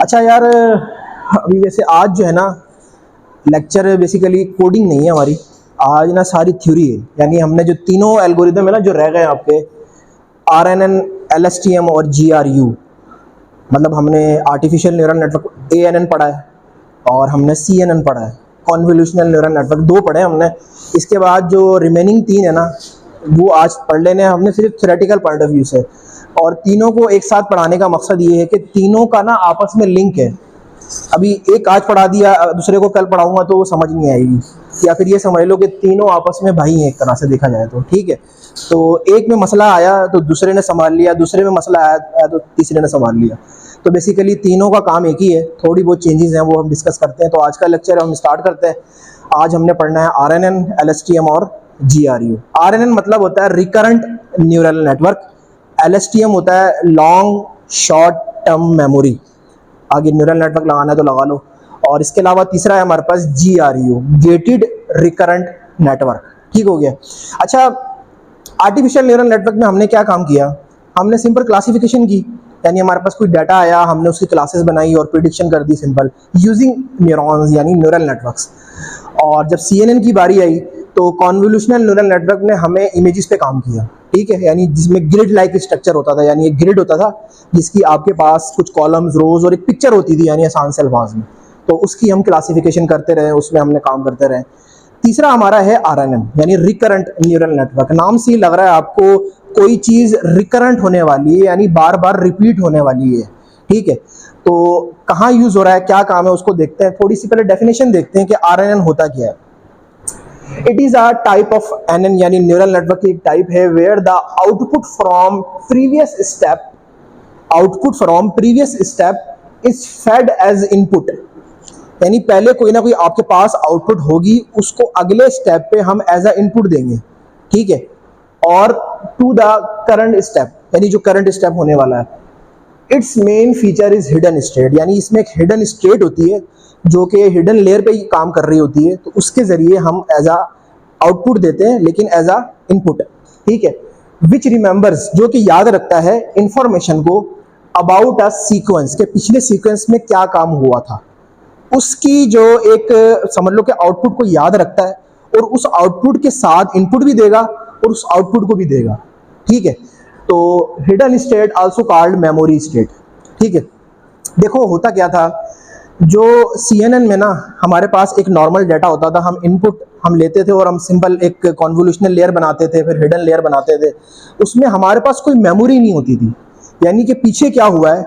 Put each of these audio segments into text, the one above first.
अच्छा यार, अभी वैसे आज जो है ना लेक्चर बेसिकली कोडिंग नहीं है हमारी। आज ना सारी थ्योरी है, यानी हमने जो तीनों एल्गोरिदम है ना जो रह गए आपके RNN, LSTM और GRU। मतलब हमने आर्टिफिशियल न्यूरल नेटवर्क ANN पढ़ा है और हमने CNN पढ़ा है, कॉन्वोल्यूशनल न्यूरल नेटवर्क 2 पढ़े हैं हमने। इसके बाद जो रिमेनिंग 3 है ना वो आज पढ़ लेने हैं हमने सिर्फ थ्योरेटिकल पॉइंट ऑफ व्यू से। और तीनों को एक साथ पढ़ाने का मकसद ये है कि तीनों का ना आपस में लिंक है। अभी एक आज पढ़ा दिया, दूसरे को कल पढ़ाऊंगा तो वो समझ नहीं आएगी, या फिर ये समझ लो कि तीनों आपस में भाई हैं एक तरह से देखा जाए तो। ठीक है, तो एक में मसला आया तो दूसरे ने संभाल लिया, दूसरे में मसला आया तो तीसरे ने संभाल लिया। तो बेसिकली तीनों का काम एक ही है, थोड़ी बहुत चेंजेस हैं वो हम डिस्कस करते हैं। तो आज का लेक्चर हम स्टार्ट करते हैं। आज हमने पढ़ना है RNN, LSTM और GRU। RNN मतलब होता है रिकरेंट न्यूरल नेटवर्क, LSTM होता है लॉन्ग शॉर्ट टर्म मेमोरी। आगे न्यूरल नेटवर्क लगाना है तो लगा लो। और इसके अलावा तीसरा है हमारे पास GRU, गेटेड रिकरेंट नेटवर्क। ठीक हो गया। अच्छा, आर्टिफिशियल न्यूरल नेटवर्क में हमने क्या काम किया? हमने सिंपल क्लासिफिकेशन की, यानी हमारे पास कोई डाटा आया, हमने उसकी क्लासेस बनाई और प्रिडिक्शन कर दी सिंपल यूजिंग न्यूरॉन्स यानी न्यूरल नेटवर्क्स। और जब CNN की बारी आई तो कॉन्वोल्यूशनल न्यूरल नेटवर्क ने हमें इमेजेस पे काम किया। ठीक है, यानी जिसमें ग्रिड लाइक स्ट्रक्चर होता था, यानी एक ग्रिड होता था जिसकी आपके पास कुछ कॉलम्स, रोज और एक पिक्चर होती थी, यानी आसान से अल्फाज में। तो उसकी हम क्लासिफिकेशन करते रहे, उसमें हमने काम करते रहे। तीसरा हमारा है RNN यानी रिकरेंट न्यूरल नेटवर्क। नाम से ही लग रहा है आपको कोई चीज रिकरेंट होने वाली है, यानी बार बार रिपीट होने वाली है। ठीक है, तो कहाँ यूज हो रहा है, क्या काम है, उसको देखते हैं। थोड़ी सी पहले डेफिनेशन देखते हैं कि RNN होता क्या है। It is a type of NN यानी न्यूरल नेटवर्क की एक टाइप है where the output from previous step is fed as input. यानी पहले कोई ना कोई आपके पास आउटपुट होगी, उसको अगले स्टेप पे हम एज अ इनपुट देंगे। ठीक है, और टू द करंट स्टेप यानी जो करंट स्टेप होने वाला है। It's main feature is hidden state, यानी इसमें एक हिडन स्टेट होती है जो कि हिडन लेयर पे ही काम कर रही होती है। तो उसके जरिए हम एज अ आउटपुट देते हैं, लेकिन एज अ इनपुट। ठीक है, विच रिमेंबर्स जो कि याद रखता है इंफॉर्मेशन को अबाउट अ सीक्वेंस के पिछले सीक्वेंस में क्या काम हुआ था, उसकी जो एक समझ लो कि आउटपुट को याद रखता है और उस आउटपुट के साथ इनपुट भी देगा और उस आउटपुट को भी देगा। ठीक है, तो hidden state also called memory state. ठीक है, देखो होता क्या था, जो CNN में ना हमारे पास एक नॉर्मल डाटा होता था, हम इनपुट हम लेते थे और हम सिंपल एक कॉन्वोल्यूशनल लेयर बनाते थे, फिर हिडन लेयर बनाते थे। उसमें हमारे पास कोई मेमोरी नहीं होती थी, यानी कि पीछे क्या हुआ है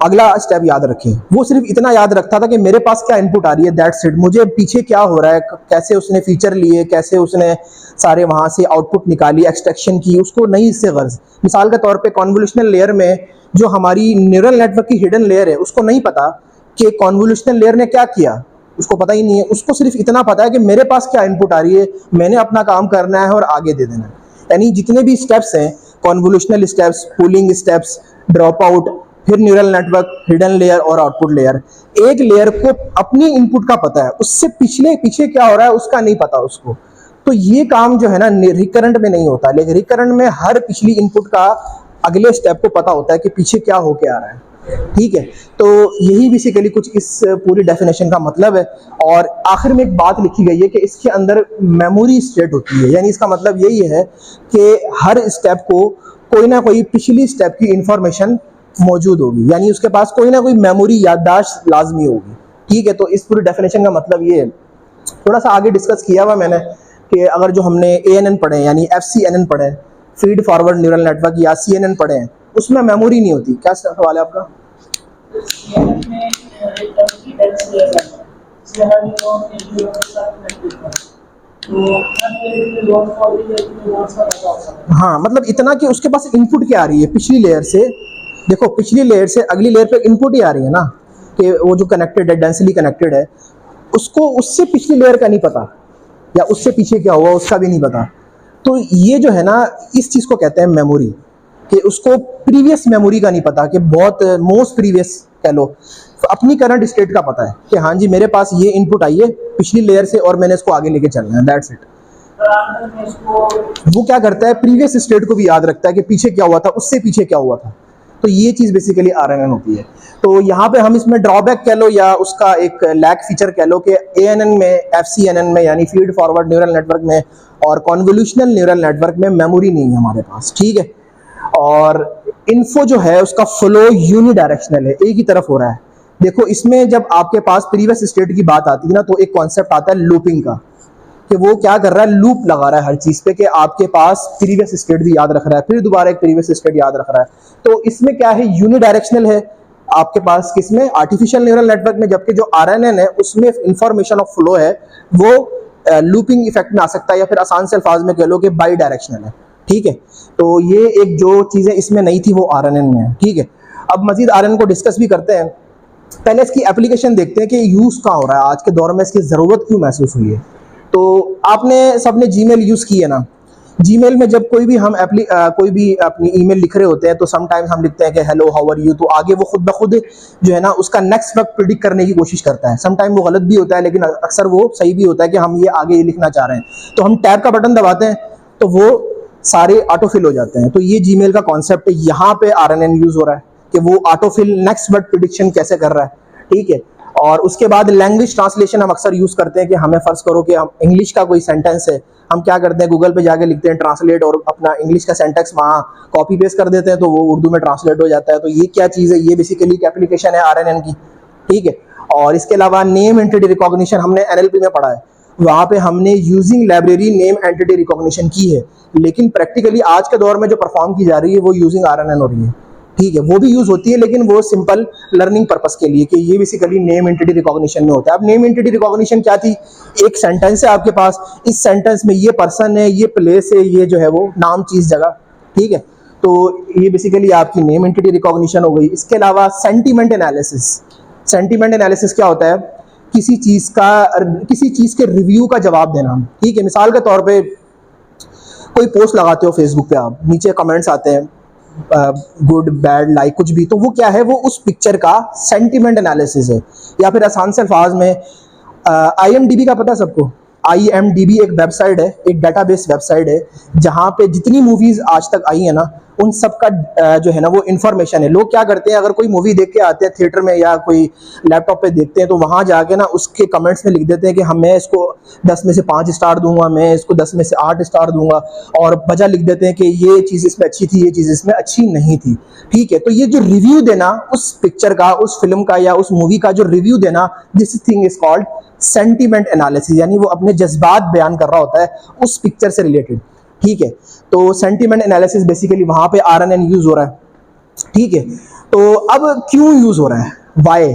अगला स्टेप याद रखें। वो सिर्फ इतना याद रखता था कि मेरे पास क्या इनपुट आ रही है, दैट्स इट। मुझे पीछे क्या हो रहा है, कैसे उसने फीचर लिए, कैसे उसने सारे वहां से आउटपुट निकाली, एक्सट्रैक्शन की, उसको नहीं इससे गर्ज। मिसाल के तौर पे कॉन्वोल्यूशनल लेयर में जो हमारी न्यूरल नेटवर्क की हिडन लेयर है उसको नहीं पता कि कॉन्वोल्यूशनल लेयर ने क्या किया, उसको पता ही नहीं है। उसको सिर्फ इतना पता है कि मेरे पास क्या इनपुट आ रही है, मैंने अपना काम करना है और आगे दे देना है। यानी जितने भी स्टेप्स हैं, convolutional steps, pooling steps, drop out, फिर न्यूरल नेटवर्क, हिडन लेयर और आउटपुट लेयर, एक लेयर को अपनी इनपुट का पता है, उससे पीछे क्या हो रहा है उसका नहीं पता उसको। तो ये काम जो है ना रिकरेंट में नहीं होता, लेकिन रिकरेंट में हर पिछली इनपुट का अगले स्टेप को पता होता है कि पीछे क्या होके आ रहा है। ठीक है, तो यही बेसिकली कुछ इस पूरी डेफिनेशन का मतलब है। और आखिर में एक बात लिखी गई है कि इसके अंदर मेमोरी स्टेट होती है, यानी इसका मतलब यही है कि हर स्टेप को कोई ना कोई पिछली स्टेप की इंफॉर्मेशन मौजूद होगी, यानी उसके पास कोई ना कोई मेमोरी याददाश्त लाजमी होगी। ठीक है, तो इस पूरी डेफिनेशन का मतलब ये है। थोड़ा सा आगे डिस्कस किया हुआ मैंने कि अगर जो हमने ANN पढ़े यानी FCNN पढ़े, फीड फॉरवर्ड न्यूरल नेटवर्क, या CNN पढ़े हैं, उसमें मेमोरी नहीं होती। क्या सवाल है आपका? हाँ, मतलब इतना कि उसके पास इनपुट क्या आ रही है पिछली लेयर से। देखो पिछली लेयर से अगली लेयर पे इनपुट ही आ रही है ना, कि वो जो कनेक्टेड है, डेंसली कनेक्टेड है, उसको उससे पिछली लेयर का नहीं पता, या उससे पीछे क्या हुआ उसका भी नहीं पता। तो ये जो है ना, इस चीज को कहते हैं मेमोरी, कि उसको प्रीवियस मेमोरी का नहीं पता, कि बहुत मोस्ट प्रीवियस कह लो, तो अपनी करंट स्टेट का पता है कि हाँ जी मेरे पास ये इनपुट आई है पिछली लेयर से और मैंने इसको आगे लेके चलना है, दैट्स इट। वो क्या करता है, प्रीवियस स्टेट को भी याद रखता है कि पीछे क्या हुआ था, उससे पीछे क्या हुआ था। तो ये चीज़ बेसिकली आरएनएन होती है। तो यहाँ पे हम इसमें ड्रॉबैक कह लो या उसका एक लैक फीचर कह लो कि एएनएन में, एफसीएनएन में यानी फीड फॉरवर्ड न्यूरल नेटवर्क में और कॉन्वोल्यूशनल न्यूरल नेटवर्क में मेमोरी नहीं है हमारे पास, ठीक है। और इन्फो जो है उसका फ्लो यूनिडायरेक्शनल है, एक ही तरफ हो रहा है। देखो इसमें जब आपके पास प्रीवियस स्टेट की बात आती है ना, तो एक कॉन्सेप्ट आता है लूपिंग का, कि वो क्या कर रहा है, लूप लगा रहा है हर चीज पे, कि आपके पास प्रीवियस स्टेट भी याद रख रहा है, फिर दोबारा एक प्रीवियस स्टेट याद रख रहा है। तो इसमें क्या है, यूनिडायरेक्शनल है आपके पास, किसमें, आर्टिफिशियल न्यूरल नेटवर्क में, जबकि जो आरएनएन है उसमें इंफॉर्मेशन ऑफ फ्लो है वो लूपिंग इफेक्ट में आ सकता है, या फिर आसान से अल्फाज में कह लो कि बाई डायरेक्शनल है, ठीक है। तो ये एक जो चीजें इसमें नहीं थी वो आरएनएन में है, ठीक है। अब मजीद आरएनएन को डिस्कस भी करते हैं। पहले इसकी एप्लीकेशन देखते हैं कि यूज कहाँ हो रहा है, आज के दौर में इसकी जरूरत क्यों महसूस हुई है। तो आपने सबने जीमेल यूज की है ना, जीमेल में जब कोई भी हम कोई भी अपनी ईमेल लिख रहे होते हैं तो समटाइम्स हम लिखते हैं कि हेलो हाउ आर यू, तो आगे वो खुद ब खुद जो है ना उसका नेक्स्ट वक्त प्रिडिक्ट करने की कोशिश करता है। समटाइम वो गलत भी होता है लेकिन अक्सर वो सही भी होता है कि हम ये आगे ये लिखना चाह रहे हैं, तो हम टैब का बटन दबाते हैं तो वो सारे ऑटोफिल हो जाते हैं। तो ये जीमेल का कॉन्सेप्ट है, यहाँ पे आरएनएन यूज हो रहा है कि वो ऑटोफिल नेक्स्ट वर्ड प्रिडिक्शन कैसे कर रहा है, ठीक है। और उसके बाद लैंग्वेज ट्रांसलेशन हम अक्सर यूज करते हैं कि हमें फर्ज करो कि हम इंग्लिश का कोई सेंटेंस है, हम क्या करते हैं गूगल पे जाके लिखते हैं ट्रांसलेट और अपना इंग्लिश का सेंटेंस वहाँ कॉपी पेस्ट कर देते हैं तो वो उर्दू में ट्रांसलेट हो जाता है। तो ये क्या चीज़ है, ये बेसिकली एक एप्लीकेशन है आरएनएन की, ठीक है। और इसके अलावा नेम एंटिटी रिकॉग्निशन हमने एनएलपी में पढ़ा है, वहाँ पे हमने using library name entity recognition की है, लेकिन प्रैक्टिकली आज के दौर में जो परफॉर्म की जा रही है वो यूजिंग आरएनएन हो रही है, ठीक है। वो भी यूज होती है लेकिन वो सिंपल लर्निंग पर्पस के लिए, कि ये बेसिकली नेम एंटिटी रिकॉग्निशन में होता है। अब नेम एंटिटी रिकॉग्निशन क्या थी, एक सेंटेंस है आपके पास, इस सेंटेंस में ये पर्सन है, ये प्लेस है, ये जो है वो नाम चीज जगह, ठीक है। तो ये बेसिकली आपकी नेम एंटिटी रिकॉग्निशन हो गई। इसके अलावा सेंटीमेंट एनालिसिस, सेंटीमेंट एनालिसिस क्या होता है, किसी चीज के रिव्यू का जवाब देना, ठीक है। मिसाल के तौर पे कोई पोस्ट लगाते हो फेसबुक पे, आप नीचे कमेंट्स आते हैं गुड बैड लाइक कुछ भी, तो वो क्या है, वो उस पिक्चर का सेंटीमेंट एनालिसिस है। या फिर आसान से अल्फाज में IMDb का पता है सबको, IMDb एक वेबसाइट है, एक डेटाबेस वेबसाइट है जहाँ पे जितनी मूवीज आज तक आई है ना उन सब का जो है ना वो इन्फॉर्मेशन है। लोग क्या करते हैं, अगर कोई मूवी देख के आते हैं थिएटर में या कोई लैपटॉप पे देखते हैं तो वहाँ जाके ना उसके कमेंट्स में लिख देते हैं कि मैं इसको 10 में से 5 स्टार दूंगा, मैं इसको 10 में से 8 स्टार दूंगा, और वजह लिख देते हैं कि ये चीज़ इसमें अच्छी थी, ये चीज़ इसमें अच्छी नहीं थी, ठीक है। तो ये जो रिव्यू देना उस पिक्चर का, उस फिल्म का या उस मूवी का जो रिव्यू देना, this thing is called sentiment analysis, यानी वो अपने जज्बात बयान कर रहा होता है उस पिक्चर से रिलेटेड, ठीक है। तो सेंटीमेंट एनालिसिस बेसिकली वहां पे आरएनएन यूज हो रहा है, ठीक है। तो अब क्यों यूज हो रहा है, वाई,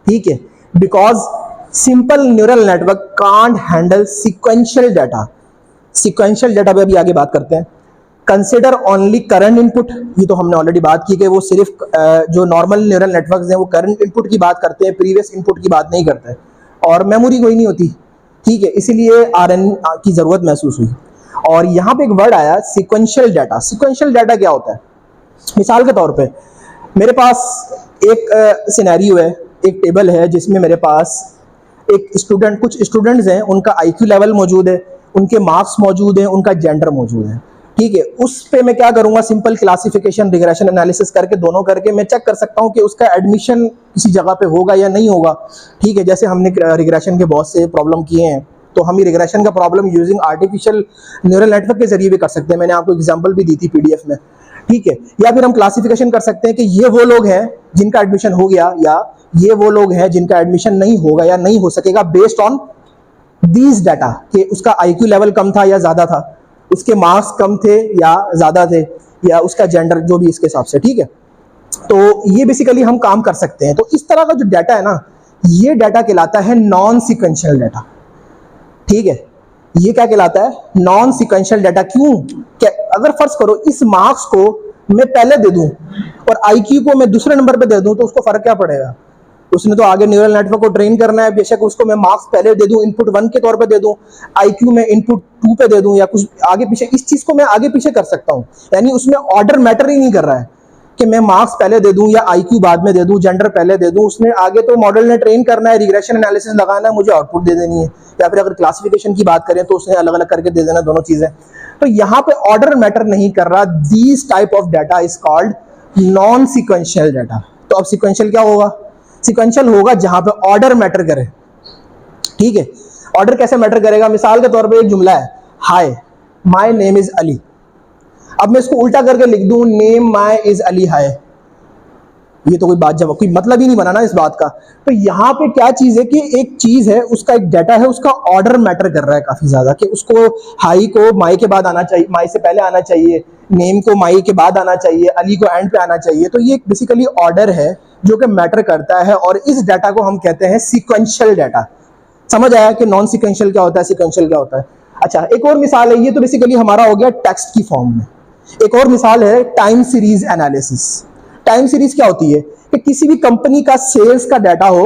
ठीक है, because simple neural network can't handle sequential data. Sequential data पे अभी आगे बात करते हैं। कंसिडर ओनली करंट इनपुट, ये तो हमने ऑलरेडी बात की कि वो सिर्फ जो नॉर्मल न्यूरल नेटवर्क्स हैं वो करंट इनपुट की बात करते हैं, प्रीवियस इनपुट की बात नहीं करते, और मेमोरी कोई नहीं होती, ठीक है। इसीलिए आरएनएन की जरूरत महसूस हुई। और यहाँ पे एक वर्ड आया सिक्वेंशियल डाटा। सिक्वेंशियल डाटा क्या होता है, मिसाल के तौर पे मेरे पास एक सिनेरियो है, एक टेबल है जिसमें मेरे पास कुछ स्टूडेंट्स हैं, उनका IQ लेवल मौजूद है, उनके मार्क्स मौजूद हैं, उनका जेंडर मौजूद है, ठीक है। उस पे मैं क्या करूंगा, सिंपल क्लासिफिकेशन रिग्रेशन एनालिसिस करके दोनों करके मैं चेक कर सकता हूं कि उसका एडमिशन किसी जगह पे होगा या नहीं होगा, ठीक है। जैसे हमने रिग्रेशन के बहुत से प्रॉब्लम किए हैं, तो हम ये रिग्रेशन का problem using artificial neural network के जरिए भी कर सकते हैं, मैंने आपको एग्जांपल भी दी थी PDF में, ठीक है। या फिर हम क्लासिफिकेशन कर सकते हैं कि ये वो लोग हैं जिनका एडमिशन हो गया, या ये वो लोग हैं जिनका एडमिशन नहीं होगा या नहीं हो सकेगा, बेस्ड ऑन दीज डाटा, कि उसका IQ लेवल कम था या ज्यादा था, उसके मार्क्स कम थे या ज्यादा थे, या उसका जेंडर, जो भी इसके हिसाब से, ठीक है। तो ये बेसिकली हम काम कर सकते हैं। तो इस तरह का जो डाटा है ना, ये डाटा कहलाता है नॉन सीक्वेंशियल डाटा, ठीक है। ये क्या कहलाता है, नॉन सीक्वेंशियल डाटा। क्यों, क्या अगर फर्ज करो इस मार्क्स को मैं पहले दे दूं और IQ को मैं दूसरे नंबर पे दे दूं, तो उसको फर्क क्या पड़ेगा, उसने तो आगे न्यूरल नेटवर्क को ट्रेन करना है। बेशक उसको मैं मार्क्स पहले दे दूं, इनपुट 1 के तौर पे दे दूं, IQ में इनपुट 2 पे दे दूं, या कुछ आगे पीछे, इस चीज को मैं आगे पीछे कर सकता हूं। यानी उसमें ऑर्डर मैटर ही नहीं कर रहा है कि मैं मार्क्स पहले दे दूं या IQ बाद में दे दूं, जेंडर पहले दे दूं। उसने आगे तो मॉडल ने ट्रेन करना है, रिग्रेशन एनालिसिस लगाना है, मुझे आउटपुट दे देनी है। या फिर अगर क्लासिफिकेशन की बात करें तो उसने अलग अलग करके दे देना दोनों चीजें। तो यहाँ पे ऑर्डर मैटर नहीं कर रहा। These type of data is called non sequential data. तो अब सीक्वेंशियल क्या होगा? सीक्वेंशियल होगा जहां पे ऑर्डर मैटर करे। ठीक है, ऑर्डर कैसे मैटर करेगा? मिसाल के तौर पे एक जुमला है, hi my name is Ali. अब मैं इसको उल्टा करके लिख दूं, नेम माय इज अली हाय, ये तो कोई बात जब कोई मतलब ही नहीं बना ना इस बात का। तो यहाँ पे क्या चीज है कि एक चीज है, उसका एक डाटा है, उसका ऑर्डर मैटर कर रहा है काफी ज्यादा, कि उसको हाई को माई के बाद आना चाहिए, माई से पहले आना चाहिए, नेम को माई के बाद आना चाहिए, अली को एंड पे आना चाहिए। तो ये बेसिकली ऑर्डर है जो कि मैटर करता है, और इस डाटा को हम कहते हैं सीक्वेंशियल डाटा। समझ आया कि नॉन सीक्वेंशियल क्या होता है, सीक्वेंशियल क्या होता है? अच्छा, एक और मिसाल है, ये तो बेसिकली हमारा हो गया टेक्स्ट की फॉर्म में। एक और मिसाल है time series analysis. Time series क्या होती है? कि किसी भी कंपनी का सेल्स का डाटा हो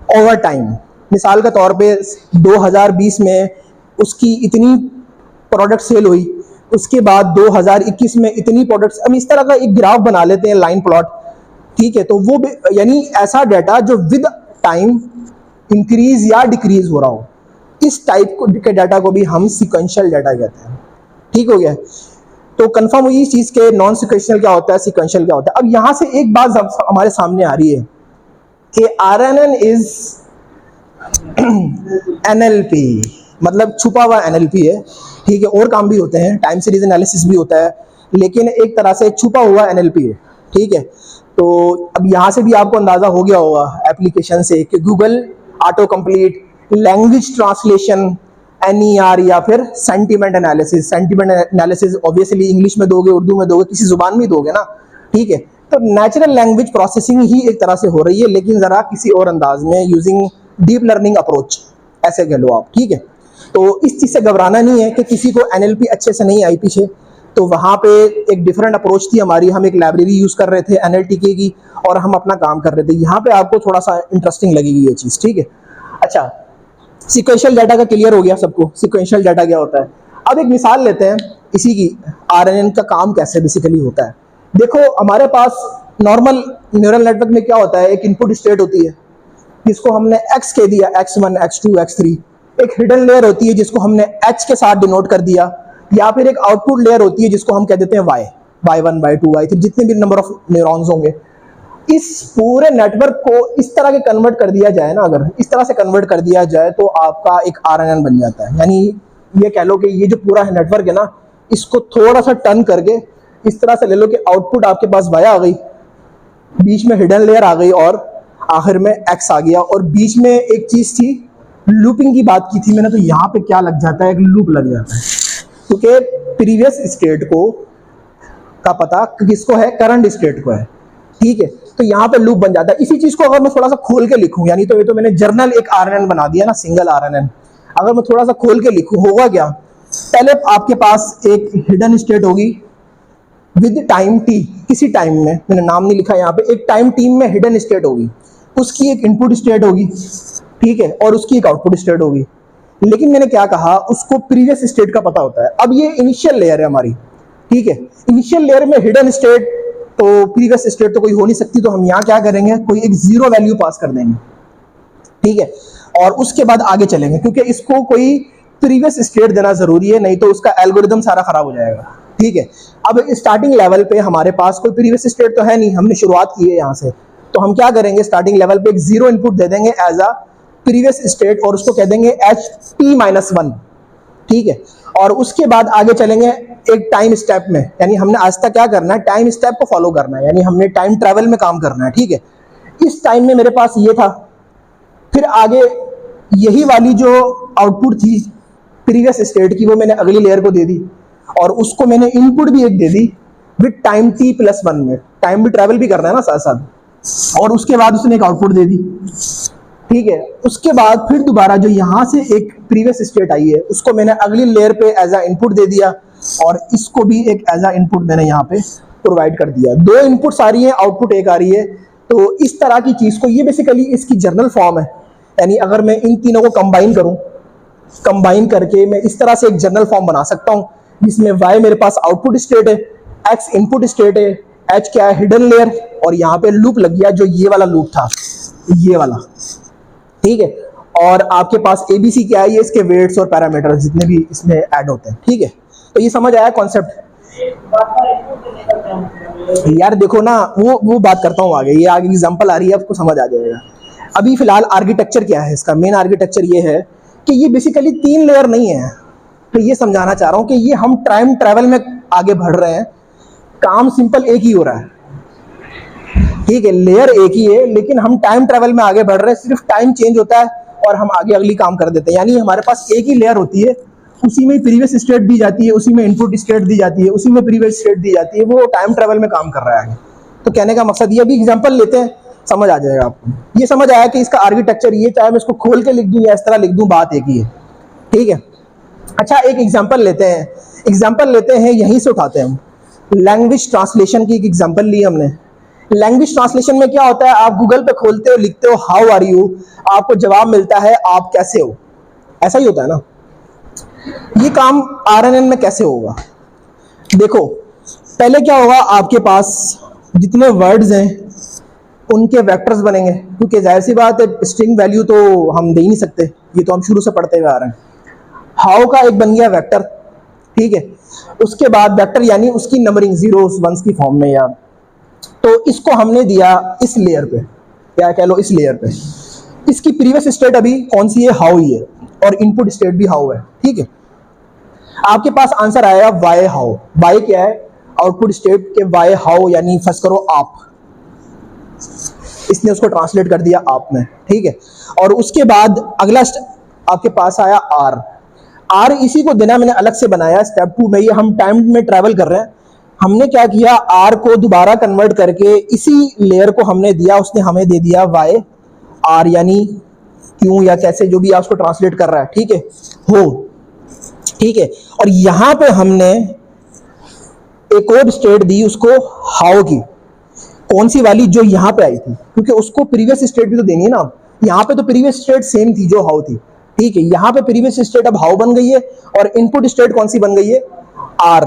ओवर टाइम। मिसाल के तौर पे 2020 में उसकी इतनी प्रोडक्ट सेल हुई, उसके बाद 2021 में इतनी प्रोडक्ट्स, हम इस तरह का एक ग्राफ बना लेते हैं, लाइन प्लॉट। ठीक है, तो वो यानी ऐसा डाटा जो विद टाइम इंक्रीज या डिक्रीज हो रहा हो, इस टाइप के डाटा को भी हम सीक्वेंशियल डाटा कहते हैं। ठीक हो गया? तो कंफर्म हुई इस चीज के नॉन सीक्वेंशियल क्या होता है, सीक्वेंशियल क्या होता है। अब यहां से एक बात हमारे सामने आ रही है कि आरएनएन इज एनएलपी, मतलब छुपा हुआ एनएलपी है। ठीक है, और काम भी होते हैं, टाइम सीरीज एनालिसिस भी होता है, लेकिन एक तरह से छुपा हुआ एनएलपी है। ठीक है, तो अब यहां से भी आपको अंदाजा हो गया होगा एप्लीकेशन से कि Google auto complete, language translation, NER, या फिर sentiment analysis. Sentiment analysis obviously English में दोगे, उर्दू में दोगे, किसी जुबान में दोगे ना। ठीक है, तो नेचुरल लैंग्वेज प्रोसेसिंग ही एक तरह से हो रही है, लेकिन जरा किसी और अंदाज में, यूजिंग डीप लर्निंग अप्रोच, ऐसे कह लो आप। ठीक है, तो इस चीज से घबराना नहीं है कि किसी को NLP अच्छे से नहीं आई पीछे, तो वहां पे एक डिफरेंट अप्रोच थी हमारी, हम एक लाइब्रेरी यूज कर रहे थे NLTK की, और हम अपना काम कर रहे थे। यहाँ पे आपको थोड़ा सा इंटरेस्टिंग लगेगी ये चीज। ठीक है, अच्छा, सीक्वेंशियल डाटा का क्लियर हो गया सबको, सीक्वेंशियल डाटा क्या होता है। अब एक मिसाल लेते हैं इसी की, आरएनएन का काम कैसे बेसिकली होता है। देखो, हमारे पास नॉर्मल न्यूरल नेटवर्क में क्या होता है, एक इनपुट स्टेट होती है जिसको हमने x कह दिया, x1, x2, x3। एक हिडन लेयर होती है जिसको हमने h के साथ डिनोट कर दिया, या फिर एक आउटपुट लेयर होती है जिसको हम कह देते हैं y, y1, y2, y3, जितने भी नंबर ऑफ न्यूरॉन्स होंगे। इस पूरे नेटवर्क को इस तरह के कन्वर्ट कर दिया जाए ना, अगर इस तरह से कन्वर्ट कर दिया जाए तो आपका एक आरएनएन बन जाता है। यानी ये कह लो कि ये जो पूरा नेटवर्क है ना, इसको थोड़ा सा टर्न करके इस तरह से ले लो कि आउटपुट आपके पास वाया आ गई, बीच में हिडन लेयर आ गई, और आखिर में एक्स आ गया, और बीच में एक चीज थी, लूपिंग की बात की थी मैंने, तो यहाँ पे क्या लग जाता है, एक लूप लग जाता है, क्योंकि प्रीवियस स्टेट को का पता किसको है, करंट स्टेट को है। ठीक है, तो यहाँ पे लूप बन जाता है। इसी चीज को अगर मैं थोड़ा सा खोल के लिखूं, यानी तो ये तो मैंने जर्नल एक आरएनएन बना दिया ना, सिंगल आरएनएन। अगर मैं थोड़ा सा खोल के लिखूं, होगा क्या? पहले आपके पास एक हिडन स्टेट होगी विद टाइम टी, किसी टाइम में, मैंने नाम नहीं लिखा यहाँ पे, एक टाइम टी में हिडन स्टेट होगी, उसकी एक इनपुट स्टेट होगी। ठीक है, और उसकी एक आउटपुट स्टेट होगी। लेकिन मैंने क्या कहा, उसको प्रीवियस स्टेट का पता होता है। अब ये इनिशियल लेयर है हमारी। ठीक है, इनिशियल लेयर में हिडन स्टेट, तो प्रीवियस स्टेट तो कोई हो नहीं सकती, तो हम यहाँ क्या करेंगे, कोई एक जीरो वैल्यू पास कर देंगे। ठीक है, और उसके बाद आगे चलेंगे, क्योंकि इसको कोई प्रीवियस स्टेट देना जरूरी है, नहीं तो उसका एल्गोरिदम सारा खराब हो जाएगा। ठीक है, अब स्टार्टिंग लेवल पे हमारे पास कोई प्रीवियस स्टेट तो है नहीं, हमने शुरुआत की है यहाँ से, तो हम क्या करेंगे, स्टार्टिंग लेवल पे एक जीरो इनपुट दे देंगे एज अ प्रीवियस स्टेट, और उसको कह देंगे HT-1। ठीक है, और उसके बाद आगे चलेंगे एक टाइम स्टेप में, यानी हमने आज तक क्या करना है, टाइम स्टेप को फॉलो करना है, यानी हमने टाइम ट्रेवल में काम करना है। ठीक है, इस टाइम में मेरे पास ये था, फिर आगे यही वाली जो आउटपुट थी प्रीवियस स्टेट की, वो मैंने अगली लेयर को दे दी, और उसको मैंने इनपुट भी एक दे दी विद टाइम T+1 में, टाइम भी ट्रेवल भी करना है ना साथ साथ, और उसके बाद उसने एक आउटपुट दे दी। ठीक है, उसके बाद फिर दोबारा जो यहाँ से एक प्रीवियस स्टेट आई है, उसको मैंने अगली लेयर पे एज अ इनपुट दे दिया, और इसको भी एक एज अ इनपुट मैंने यहाँ पे प्रोवाइड कर दिया। दो इनपुट्स आ रही है, आउटपुट एक आ रही है। तो इस तरह की चीज को, ये बेसिकली इसकी जर्नल फॉर्म है, यानी अगर मैं इन तीनों को कंबाइन करूं, कंबाइन करके मैं इस तरह से एक जर्नल फॉर्म बना सकता हूं, जिसमें y मेरे पास आउटपुट स्टेट है, x इनपुट स्टेट है, h क्या है, हिडन लेयर, और यहाँ पे लूप लग गया जो ये वाला लूप था, ये वाला। ठीक है, और आपके पास ABC क्या है, ये इसके वेट्स और पैरामीटर्स जितने भी इसमें ऐड होते हैं। ठीक है, तो ये समझ आया कॉन्सेप्ट। यार देखो ना, वो बात करता हूँ आगे, ये आगे एग्जांपल आ रही है, आपको समझ आ जाएगा। अभी फिलहाल आर्किटेक्चर क्या है, इसका मेन आर्किटेक्चर ये है कि ये बेसिकली 3 लेयर नहीं है। तो ये समझाना चाह रहा हूँ कि ये हम टाइम ट्रैवल में आगे बढ़ रहे हैं, काम सिंपल एक ही हो रहा है, ठीक है, लेयर एक ही है, लेकिन हम टाइम ट्रैवल में आगे बढ़ रहे हैं, सिर्फ टाइम चेंज होता है और हम आगे अगली काम कर देते हैं। यानी हमारे पास एक ही लेयर होती है, उसी में प्रीवियस स्टेट दी जाती है, उसी में इनपुट स्टेट दी जाती है, उसी में प्रीवियस स्टेट दी जाती है, वो टाइम ट्रैवल में काम कर रहा है। तो कहने का मकसद ये, अभी एग्जांपल लेते हैं, समझ आ जाएगा आपको। ये समझ आया कि इसका आर्किटेक्चर ये, चाहे मैं इसको खोल के लिख दूं या इस तरह लिख दूं, बात एक ही है, ठीक है। अच्छा, एक एग्जांपल लेते हैं, यहीं से उठाते हैं हम। लैंग्वेज ट्रांसलेशन की एक एग्जांपल ली हमने। लैंग्वेज ट्रांसलेशन में क्या होता है, आप गूगल पे खोलते हो, लिखते हो हाउ आर यू, आपको जवाब मिलता है आप कैसे हो, ऐसा ही होता है ना। ये काम आरएनएन में कैसे होगा? देखो, पहले क्या होगा, आपके पास जितने वर्ड्स हैं उनके वेक्टर्स बनेंगे, क्योंकि जाहिर सी बात है स्ट्रिंग वैल्यू तो हम दे ही नहीं सकते, ये तो हम शुरू से पढ़ते हुए आ रहे हैं। हाउ का एक बन गया वेक्टर, ठीक है। उसके बाद वेक्टर यानी उसकी नंबरिंग जीरोस वंस की फॉर्म में, या तो इसको हमने दिया इस लेयर पे, क्या कह लो, इस लेयर पे। इसकी प्रीवियस स्टेट अभी कौन सी है, हाउ ही है, और इनपुट स्टेट भी हाउ है, ठीक है। आपके पास आंसर आएगा वाई हाउ। वाई क्या है, आउटपुट स्टेट के वाई हाउ, यानी फर्स्ट करो आप, इसने उसको ट्रांसलेट कर दिया आप में, ठीक है। और उसके बाद अगला आपके पास आया आर। आर इसी को देना मैंने अलग से बनाया स्टेप 2 में, ये हम टाइम में ट्रैवल कर रहे हैं। हमने क्या किया, आर को दोबारा कन्वर्ट करके इसी लेयर को हमने दिया, उसने हमें दे दिया वाई आर, यानी क्यों या कैसे, जो भी आप उसको ट्रांसलेट कर रहा है, ठीक है, हो, ठीक है। और यहां पे हमने एक और स्टेट दी उसको हाउ की, कौन सी वाली, जो यहां पे आई थी, क्योंकि उसको प्रीवियस स्टेट भी तो देनी है ना। यहां पे तो प्रीवियस स्टेट सेम थी जो हाउ थी, ठीक है। यहां पे प्रीवियस स्टेट अब हाउ बन गई है, और इनपुट स्टेट कौन सी बन गई है, आर।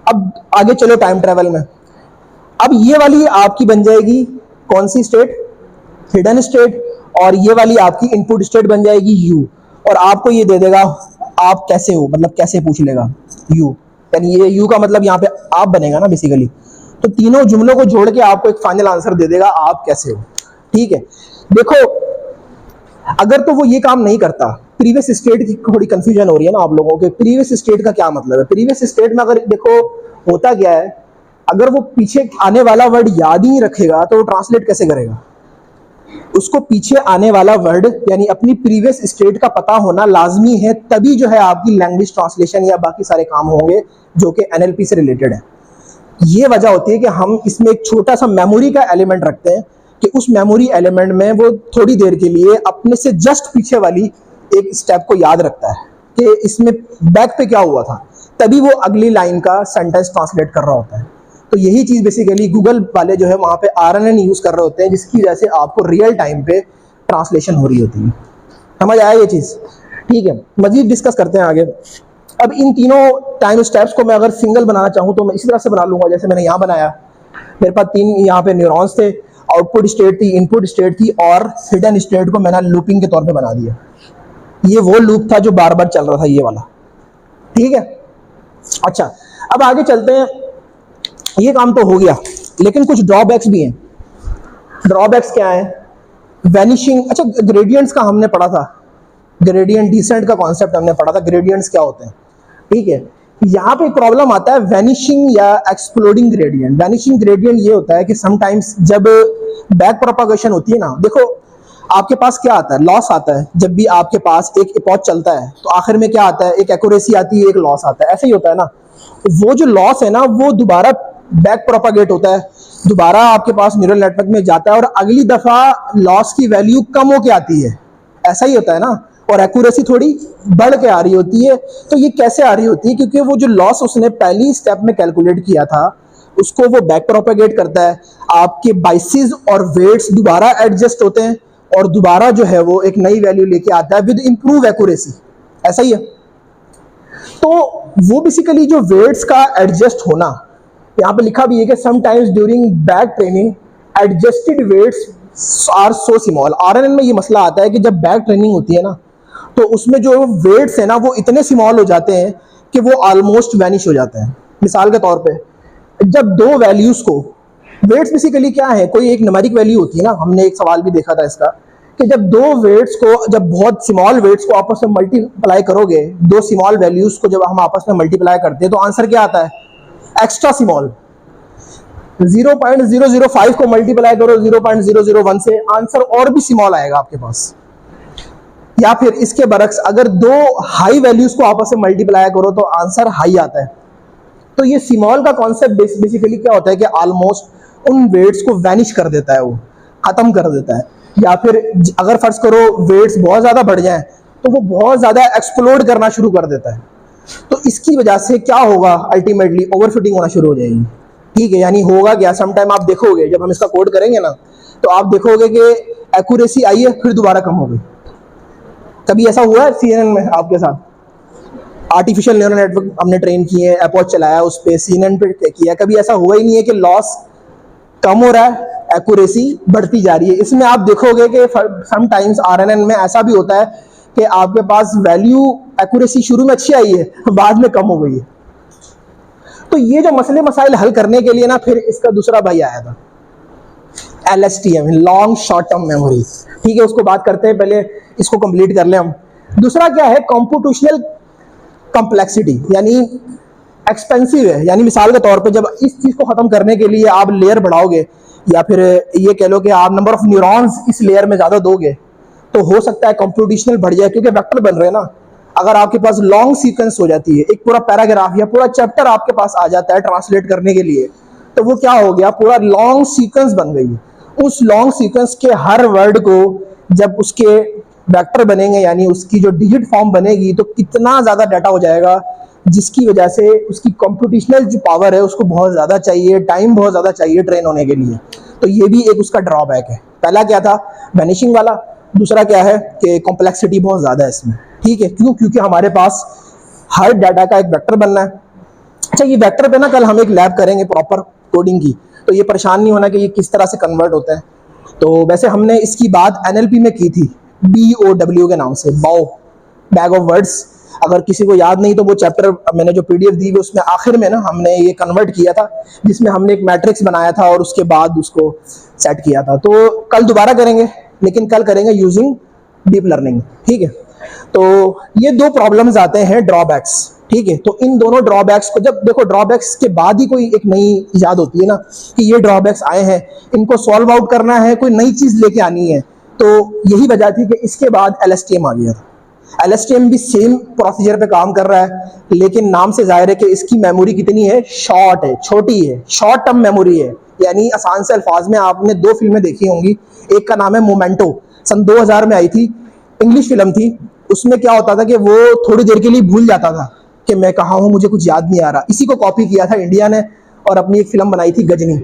अब आगे चलो टाइम ट्रैवल में, अब ये वाली आपकी बन जाएगी कौन सी स्टेट, हिडन स्टेट, और ये वाली आपकी इनपुट स्टेट बन जाएगी यू। और आपको ये दे देगा आप कैसे हो, मतलब कैसे पूछ लेगा यू, यानी ये यू का मतलब यहाँ पे आप बनेगा ना बेसिकली। तो तीनों जुमलों को जोड़ के आपको एक फाइनल आंसर दे देगा आप कैसे हो, ठीक है। देखो, अगर तो वो ये काम नहीं करता, प्रीवियस स्टेट की थोड़ी कंफ्यूजन हो रही है ना आप लोगों के, प्रीवियस स्टेट का क्या मतलब है। प्रीवियस स्टेट में अगर देखो होता क्या है, अगर वो पीछे आने वाला वर्ड याद ही नहीं रखेगा तो वो ट्रांसलेट कैसे करेगा। उसको पीछे आने वाला वर्ड यानी अपनी प्रीवियस स्टेट का पता होना लाजमी है, तभी जो है आपकी लैंग्वेज ट्रांसलेशन या बाकी सारे काम होंगे जो कि एनएलपी से रिलेटेड है। ये वजह होती है कि हम इसमें एक छोटा सा मेमोरी का एलिमेंट रखते हैं, कि उस मेमोरी एलिमेंट में वो थोड़ी देर के लिए अपने से जस्ट पीछे वाली एक स्टेप को याद रखता है कि इसमें बैक पे क्या हुआ था, तभी वो अगली लाइन का सेंटेंस ट्रांसलेट कर रहा होता है। तो यही चीज़ बेसिकली गूगल वाले जो है वहाँ पे आरएनएन यूज़ कर रहे होते हैं, जिसकी वजह से आपको रियल टाइम पे ट्रांसलेशन हो रही होती है। समझ आया ये चीज़, ठीक है। मजीद डिस्कस करते हैं आगे। अब इन तीनों टाइम स्टेप्स को मैं अगर सिंगल बनाना चाहूँ तो मैं इसी तरह से बना लूँगा जैसे मैंने यहाँ बनाया। मेरे पास 3 यहाँ पे न्यूरॉन्स थे, आउटपुट स्टेट थी, इनपुट स्टेट थी, और हिडन स्टेट को मैंने लूपिंग के तौर पे बना दिया। ये वो लूप था जो बार बार चल रहा था, ये वाला, ठीक है। अच्छा, अब आगे चलते हैं। ये काम तो हो गया, लेकिन कुछ ड्रॉबैक्स भी हैं। ड्रॉबैक्स क्या है, वैनिशिंग। अच्छा, ग्रेडियंट्स का हमने पढ़ा था, ग्रेडियंट डिसेंट का कॉन्सेप्ट हमने पढ़ा था, ग्रेडियंट्स क्या होते हैं, ठीक है। यहाँ पे प्रॉब्लम आता है वैनिशिंग या एक्सप्लोडिंग ग्रेडियंट। वैनिशिंग ग्रेडियंट ये होता है कि समटाइम्स जब बैक प्रोपागेशन होती है ना, देखो आपके पास क्या आता है, लॉस आता है। जब भी आपके पास एक इपॉच चलता है तो आखिर में क्या आता है, एक एक्यूरेसी आती है, एक लॉस आता है, ऐसे ही होता है ना। वो जो लॉस है ना, वो दोबारा बैक प्रोपागेट होता है, दोबारा आपके पास न्यूरल नेटवर्क में जाता है, और अगली दफा लॉस की वैल्यू कम होके आती है, ऐसा ही होता है ना। और एक्यूरेसी थोड़ी बढ़ के आ रही होती है। तो ये कैसे आ रही होती है, क्योंकि वो जो लॉस उसने पहली स्टेप में कैलकुलेट किया था उसको वो बैक प्रोपेगेट करता है। आपके बाइसेस और वेट्स दोबारा एडजस्ट होते हैं, और दोबारा जो है वो एक नई वैल्यू लेके आता है विद इंप्रूव एक्यूरेसी, ऐसा ही है। तो वो बेसिकली जो वेट्स का एडजस्ट होना, यहाँ पे लिखा भी है कि sometimes during back training adjusted weights are so small. RNN में ये मसला आता है कि जब बैक ट्रेनिंग होती है ना, तो उसमें जो वेट्स है ना वो इतने स्मॉल हो जाते हैं कि वो ऑलमोस्ट वैनिश हो जाते हैं। मिसाल के तौर पे जब दो वैल्यूज को, वेट्स बेसिकली क्या है, कोई एक न्यूमेरिक वैल्यू होती है ना, हमने एक सवाल भी देखा था इसका कि जब दो वेट्स को, जब बहुत स्मॉल वेट्स को आपस में मल्टीप्लाई करोगे, दो स्मॉल वैल्यूज को जब हम आपस में मल्टीप्लाई करते हैं तो आंसर क्या आता है, एक्स्ट्रा स्मॉल। 0.005 को मल्टीप्लाई करो 0.001 से, आंसर और भी स्मॉल आएगा आपके पास। या फिर इसके बरक्स अगर दो हाई वैल्यूज को आपस में मल्टीप्लाई करो तो आंसर हाई आता है। तो ये स्मॉल का कॉन्सेप्ट बेसिकली क्या होता है कि ऑलमोस्ट उन वेट्स को वैनिश कर देता है, वो खत्म कर देता है। या फिर अगर फर्ज करो वेट्स बहुत ज्यादा बढ़ जाएं तो वो बहुत ज्यादा एक्सप्लोड करना शुरू कर देता है। तो इसकी वजह से क्या होगा, अल्टीमेटली ओवरफिटिंग होना शुरू हो जाएगी। ठीक है, यानी होगा क्या, समटाइम आप देखोगे जब हम इसका कोड करेंगे ना तो आप देखोगे कि एक्यूरेसी आई है फिर दोबारा कम हो गई। कभी ऐसा हुआ है CNN में आपके साथ? आर्टिफिशियल न्यूरल नेटवर्क हमने ट्रेन किए हैं, एपॉच चलाया उस पर, CNN पे किया, कभी ऐसा हुआ ही नहीं है कि लॉस कम हो रहा है, एक्यूरेसी बढ़ती जा रही है। इसमें आप देखोगे कि समटाइम्स RNN में ऐसा भी होता है कि आपके पास वैल्यू एक्यूरेसी शुरू में अच्छी आई है, बाद में कम हो गई है। तो ये जो मसले मसाइल हल करने के लिए ना फिर इसका दूसरा भाई आया था, LSTM, long short term memory. ठीक है, उसको बात करते हैं, पहले इसको कंप्लीट कर लें हम। दूसरा क्या है, कंप्यूटेशनल कॉम्प्लेक्सिटी, यानी एक्सपेंसिव है। यानी मिसाल के तौर पे जब इस चीज को खत्म करने के लिए आप लेयर बढ़ाओगे, या फिर ये कह लो कि आप नंबर ऑफ न्यूरॉन्स इस लेयर में ज्यादा दोगे, तो हो सकता है कंप्यूटेशनल बढ़ जाए, क्योंकि वेक्टर बन रहे हैं ना। अगर आपके पास लॉन्ग सीक्वेंस हो जाती है, एक पूरा पैराग्राफ या पूरा चैप्टर आपके पास आ जाता है ट्रांसलेट करने के लिए, तो वो क्या हो गया, पूरा लॉन्ग सीक्वेंस बन गई। उस लॉन्ग सीक्वेंस के हर वर्ड को जब उसके वेक्टर बनेंगे, यानी उसकी जो डिजिट फॉर्म बनेगी, तो कितना ज्यादा डाटा हो जाएगा, जिसकी वजह से उसकी कंप्यूटेशनल जो पावर है उसको बहुत ज्यादा चाहिए, टाइम बहुत ज्यादा चाहिए ट्रेन होने के लिए। तो ये भी एक उसका ड्रॉबैक है। पहला क्या था, वैनिशिंग वाला। दूसरा क्या है कि कॉम्प्लेक्सिटी बहुत ज्यादा है इसमें। ठीक है, क्यों? क्योंकि हमारे पास हर डाटा का एक वेक्टर बनना है। अच्छा, ये वेक्टर पे ना कल हम एक लैब करेंगे प्रॉपर कोडिंग की, तो ये परेशान नहीं होना कि ये किस तरह से कन्वर्ट होता है। तो वैसे हमने इसकी बात NLP में की थी, BOW के नाम से, बाओ, बैग ऑफ वर्ड्स। अगर किसी को याद नहीं तो वो चैप्टर मैंने जो PDF दी है उसमें आखिर में ना हमने ये कन्वर्ट किया था, जिसमें हमने एक मैट्रिक्स बनाया था और उसके बाद उसको सेट किया था। तो कल दोबारा करेंगे, लेकिन कल करेंगे यूजिंग डीप लर्निंग। ठीक है, तो ये दो प्रॉब्लम्स आते हैं, ड्रॉबैक्स। ठीक है, तो इन दोनों ड्रॉबैक्स को, जब देखो ड्रॉबैक्स के बाद ही कोई एक नई इजाद होती है ना कि ये ड्रॉबैक्स आए हैं, इनको सॉल्व आउट करना है, कोई नई चीज लेके आनी है। तो यही वजह थी कि इसके बाद LSTM आ गया था। LSTM भी सेम प्रोसीजर पे काम कर रहा है, लेकिन नाम से जाहिर है कि इसकी मेमोरी कितनी है, शॉर्ट है, छोटी है, शॉर्ट टर्म मेमोरी है। यानी आसान से अल्फाज में आपने दो फिल्में देखी होंगी, एक का नाम है मोमेंटो, सन 2000 में आई थी, इंग्लिश फिल्म थी। उसमें क्या होता था कि वो थोड़ी देर के लिए भूल जाता था कि मैं कहाँ हूँ, मुझे कुछ याद नहीं आ रहा। इसी को कॉपी किया था इंडिया ने और अपनी एक फिल्म बनाई थी गजनी।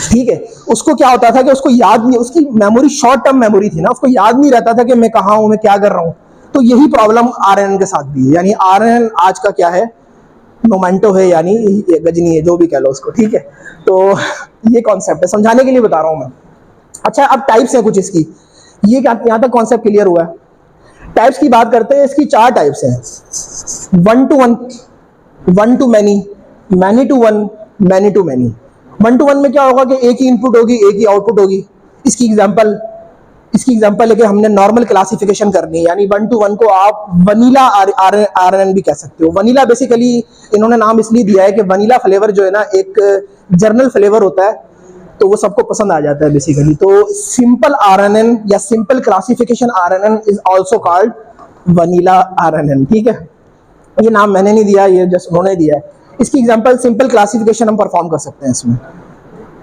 ठीक है, उसको क्या होता था कि उसको याद नहीं, उसकी मेमोरी शॉर्ट टर्म मेमोरी थी ना, उसको याद नहीं रहता था कि मैं कहाँ हूँ, मैं क्या कर रहा हूँ। तो यही प्रॉब्लम RNN के साथ भी है। यानी RNN आज का क्या है, मोमेंटो है, यानी गजनी है, जो भी कह लो उसको। ठीक है, तो ये कॉन्सेप्ट है, समझाने के लिए बता रहा हूँ मैं। अच्छा, अब टाइप्स है कुछ इसकी, ये यहाँ तक कॉन्सेप्ट क्लियर हुआ है। टाइप्स की बात करते हैं, इसकी 4 टाइप्स हैं, 1 to 1, 1 to many, many to 1, many to many। 1 to 1 में क्या होगा कि एक ही इनपुट होगी, एक ही आउटपुट होगी। इसकी एग्जांपल है कि हमने नॉर्मल क्लासिफिकेशन करनी है, यानी 1 to 1 को आप वनीला RNN भी कह सकते हो। वनीला बेसिकली इन्होंने नाम इसलिए दिया है कि वनीला फ्लेवर जो है ना एक जर्नल फ्लेवर होता है, तो वो सबको पसंद आ जाता है बेसिकली। तो सिंपल RNN या simple classification RNN is also called vanilla RNN। ठीक है, ये नाम मैंने नहीं दिया, ये जस्ट उन्होंने दिया है। इसकी एग्जांपल सिंपल क्लासिफिकेशन हम परफॉर्म कर सकते हैं इसमें।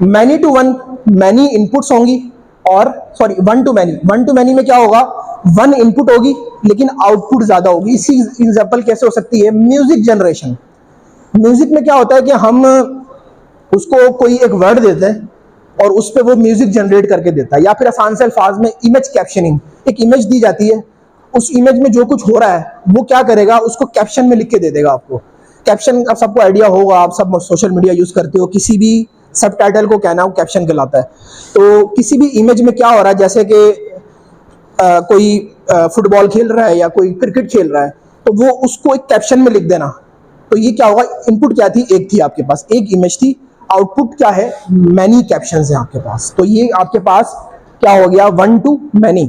Many to one, many inputs होंगी, और sorry 1 to many, 1 to many में क्या होगा, 1 इनपुट होगी लेकिन आउटपुट ज्यादा होगी। इसकी एग्जांपल कैसे हो सकती है, म्यूजिक जनरेशन। म्यूजिक में क्या होता है कि हम उसको कोई एक वर्ड देते हैं और उस पर वो म्यूजिक जनरेट करके देता है। या फिर आसान से अल्फाज में इमेज कैप्शनिंग, एक इमेज दी जाती है, उस इमेज में जो कुछ हो रहा है वो क्या करेगा, उसको कैप्शन में लिख के दे देगा आपको। कैप्शन अब सबको आइडिया होगा, आप सब सोशल मीडिया यूज करते हो, किसी भी सब टाइटल को कहना वो कैप्शन कहलाता है। तो किसी भी इमेज में क्या हो रहा है, जैसे कि कोई फुटबॉल खेल रहा है या कोई क्रिकेट खेल रहा है, तो वो उसको एक कैप्शन में लिख देना, तो ये क्या होगा, इनपुट क्या थी, एक थी आपके पास, एक इमेज थी, आउटपुट क्या है, मैनी कैप्शंस है आपके पास। तो ये आपके पास क्या हो गया, 1 to many।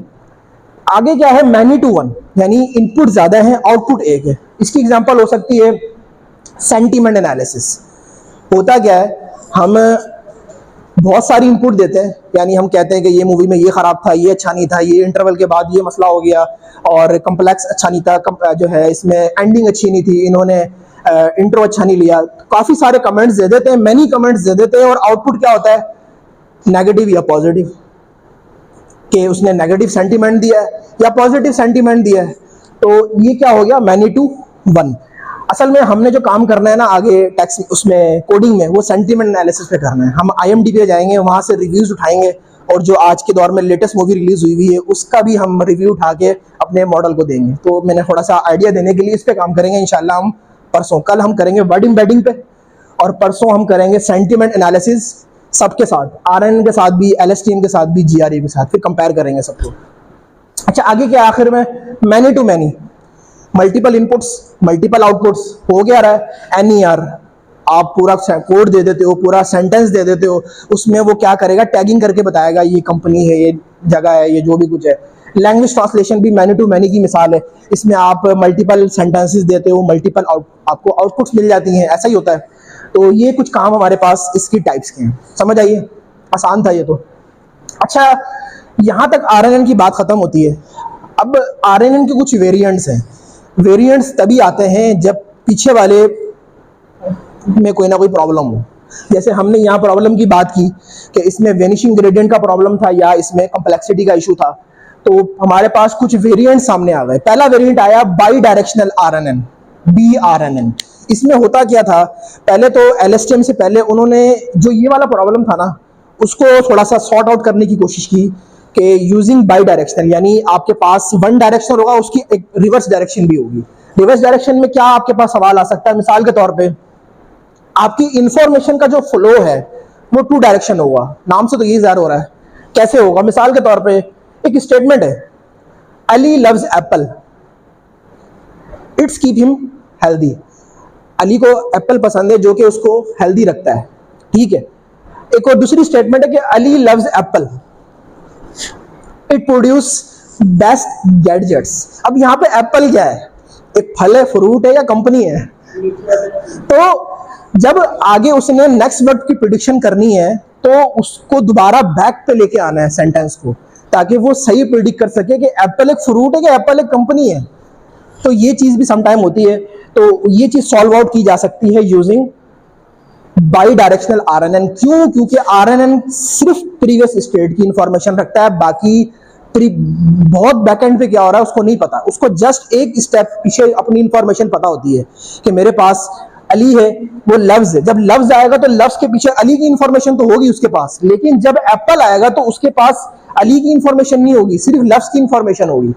आगे क्या है, मैनी टू वन, यानी इनपुट ज्यादा है आउटपुट एक है। इसकी एग्जांपल हो सकती है सेंटीमेंट एनालिसिस। होता क्या है, हम बहुत सारी इनपुट देते हैं, यानी हम कहते हैं कि ये मूवी में ये खराब था, ये अच्छा नहीं था, ये इंटरवल के बाद ये मसला हो गया, और कम्प्लेक्स अच्छा नहीं था, जो है इसमें एंडिंग अच्छी नहीं थी, इन्होंने इंट्रो अच्छा नहीं लिया। काफी सारे कमेंट्स दे देते हैं, मैनी कमेंट्स दे देते हैं, और आउटपुट क्या होता है, नेगेटिव या पॉजिटिव, कि उसने नेगेटिव सेंटीमेंट दिया है या पॉजिटिव सेंटीमेंट दिया है। तो ये क्या हो गया, मैनी टू वन। असल में हमने जो काम करना है ना आगे टेक्स्ट उसमें कोडिंग में, वो सेंटीमेंट एनालिसिस पे करना है। हम IMDb पे जाएंगे, वहां से रिव्यूज उठाएंगे, और जो आज के दौर में लेटेस्ट मूवी रिलीज हुई है उसका भी हम रिव्यू उठा के अपने मॉडल को देंगे। तो मैंने थोड़ा सा आइडिया देने के लिए इस पे काम करेंगे इंशाल्लाह। हम परसों, कल हम करेंगे वर्ड एम्बेडिंग पे, और परसों हम करेंगे सेंटीमेंट एनालिसिस सबके साथ, RNN के साथ भी, LSTM के साथ भी, GRE के साथ, फिर कंपेयर करेंगे सबको। अच्छा, आगे क्या आखिर में, many to many, multiple inputs multiple outputs हो गया रहा है। NER, आप पूरा कोड दे देते हो, पूरा सेंटेंस दे देते हो, उसमें वो क्या करेगा, टैगिंग करके बताएगा ये कंपनी है, ये जगह है, ये जो भी कुछ है। लैंग्वेज ट्रांसलेशन भी मैनी टू मैनी की मिसाल है। इसमें आप मल्टीपल सेंटेंसेस देते हो, मल्टीपल आपको आउटपुट्स मिल जाती हैं, ऐसा ही होता है। तो ये कुछ काम हमारे पास इसकी टाइप्स के हैं, समझ आइए, आसान था ये तो। अच्छा, यहाँ तक RNN की बात खत्म होती है। अब RNN के कुछ वेरिएंट्स हैं। वेरिएंट्स तभी आते हैं जब पीछे वाले में कोई ना कोई प्रॉब्लम हो। जैसे हमने यहाँ प्रॉब्लम की बात की कि इसमें वेनिशिंग ग्रेडियंट का प्रॉब्लम था या इसमें कॉम्प्लेक्सिटी का इशू था, तो हमारे पास कुछ वेरिएंट सामने आ गए। पहला वेरिएंट आया बाई डायरेक्शनल RNN, BRNN। इसमें होता क्या था, पहले तो LSTM से पहले उन्होंने जो ये वाला प्रॉब्लम था ना, उसको थोड़ा सा सॉर्ट आउट करने की कोशिश की कि यूजिंग बाई डायरेक्शनल, यानी आपके पास वन डायरेक्शन होगा, उसकी एक रिवर्स डायरेक्शन भी होगी। रिवर्स डायरेक्शन में क्या आपके पास सवाल आ सकता है, मिसाल के तौर पे आपकी इंफॉर्मेशन का जो फ्लो है वो 2 डायरेक्शन होगा। नाम से तो ये ज़ाहिर हो रहा है, कैसे होगा। मिसाल के तौर पे एक स्टेटमेंट है, Ali loves Apple, it's keep him healthy. Ali को एप्पल पसंद है, जो कि उसको हेल्दी रखता है, ठीक है। एक और दूसरी स्टेटमेंट है कि Ali loves Apple, it produce best gadgets. अब यहाँ पे एप्पल क्या है, एक फल है, फ्रूट है, या कंपनी है? तो जब आगे उसने नेक्स्ट वर्ड की प्रिडिक्शन करनी है, तो उसको दोबारा बैक पे लेके आना है सेंटेंस को, ताकि वो सही प्रिडिक्ट कर सके कि एप्पल एक फ्रूट है कि एप्पल एक कंपनी है। तो ये चीज भी समटाइम होती है। तो ये चीज सॉल्व आउट की जा सकती है यूजिंग बाई डायरेक्शनल RNN। क्यों? क्योंकि RNN सिर्फ प्रीवियस स्टेट की इंफॉर्मेशन रखता है, बाकी बहुत बैकएंड पे क्या हो रहा है उसको नहीं पता। उसको जस्ट एक स्टेप पीछे अपनी इंफॉर्मेशन पता होती है कि मेरे पास अली है, वो लव्स है। जब लव्स आएगा तो लव्स के पीछे अली की इंफॉर्मेशन तो होगी उसके पास, लेकिन जब एप्पल आएगा तो उसके पास अली की इंफॉर्मेशन नहीं होगी, सिर्फ लव्स की इंफॉर्मेशन होगी।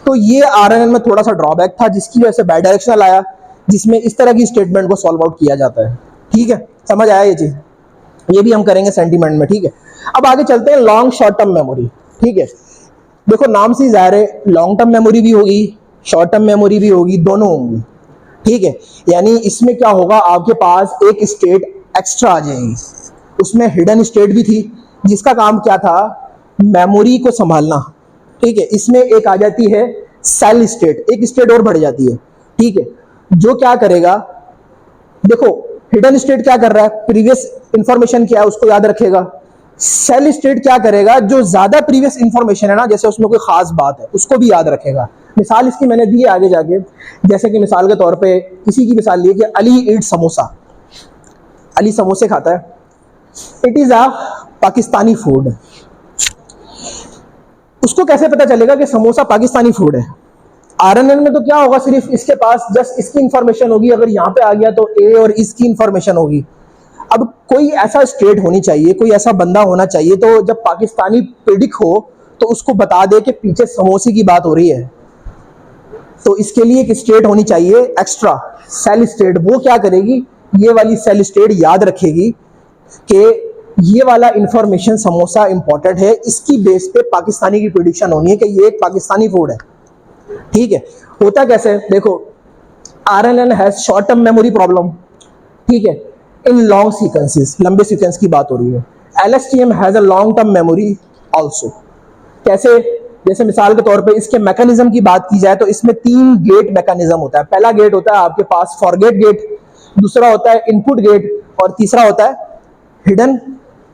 तो ये RNN में थोड़ा सा ड्रॉबैक था, जिसकी वजह से बाई डायरेक्शनल आया, जिसमें इस तरह की स्टेटमेंट को सॉल्व आउट किया जाता है। ठीक है, समझ आया ये चीज? ये भी हम करेंगे सेंटीमेंट में, ठीक है। अब आगे चलते हैं लॉन्ग शॉर्ट टर्म मेमोरी। ठीक है, देखो नाम से ज़ाहिर है, लॉन्ग टर्म मेमोरी भी होगी, शॉर्ट टर्म मेमोरी भी होगी, दोनों होंगी। ठीक है, यानी इसमें क्या होगा, आपके पास एक स्टेट एक्स्ट्रा आ जाएगी। उसमें हिडन स्टेट भी थी, जिसका काम क्या था, मेमोरी को संभालना। ठीक है, इसमें एक आ जाती है सेल स्टेट, एक स्टेट और बढ़ जाती है। ठीक है, जो क्या करेगा, देखो हिडन स्टेट क्या कर रहा है, प्रीवियस इंफॉर्मेशन क्या है उसको याद रखेगा। सेल स्टेट क्या करेगा, जो ज्यादा प्रीवियस इंफॉर्मेशन है ना, जैसे उसमें कोई खास बात है, उसको भी याद रखेगा। मिसाल इसकी मैंने दी है आगे जाके, जैसे कि मिसाल के तौर पे किसी की मिसाल ली कि अली ईट समोसा, अली समोसे खाता है, it is a Pakistani food. उसको कैसे पता चलेगा कि समोसा पाकिस्तानी फूड है? RNN में तो क्या होगा, सिर्फ इसके पास जस्ट इसकी इंफॉर्मेशन होगी, अगर यहाँ पे आ गया तो ए और इसकी इंफॉर्मेशन होगी। अब कोई ऐसा स्टेट होनी चाहिए, कोई ऐसा बंदा होना चाहिए, तो जब पाकिस्तानी प्रेडिक्ट हो तो उसको बता दे कि पीछे समोसे की बात हो रही है। तो इसके लिए एक स्टेट होनी चाहिए एक्स्ट्रा, सेल स्टेट। वो क्या करेगी, ये वाली सेल स्टेट याद रखेगी कि ये वाला इंफॉर्मेशन समोसा इंपॉर्टेंट है, इसकी बेस पे पाकिस्तानी की प्रेडिक्शन होनी है कि ये एक पाकिस्तानी फूड है। ठीक है, होता कैसे, देखो RNN has short term memory problem, ठीक है, इन लॉन्ग सीक्वेंसेस, लंबे सीक्वेंस की बात हो रही है। LSTM has a long term memory also. कैसे? जैसे मिसाल के तौर पे इसके मैकेनिज्म की बात की जाए तो इसमें 3 गेट मैकेनिज्म होता है। पहला गेट होता है आपके पास फॉरगेट गेट, दूसरा होता है इनपुट गेट, और तीसरा होता है हिडन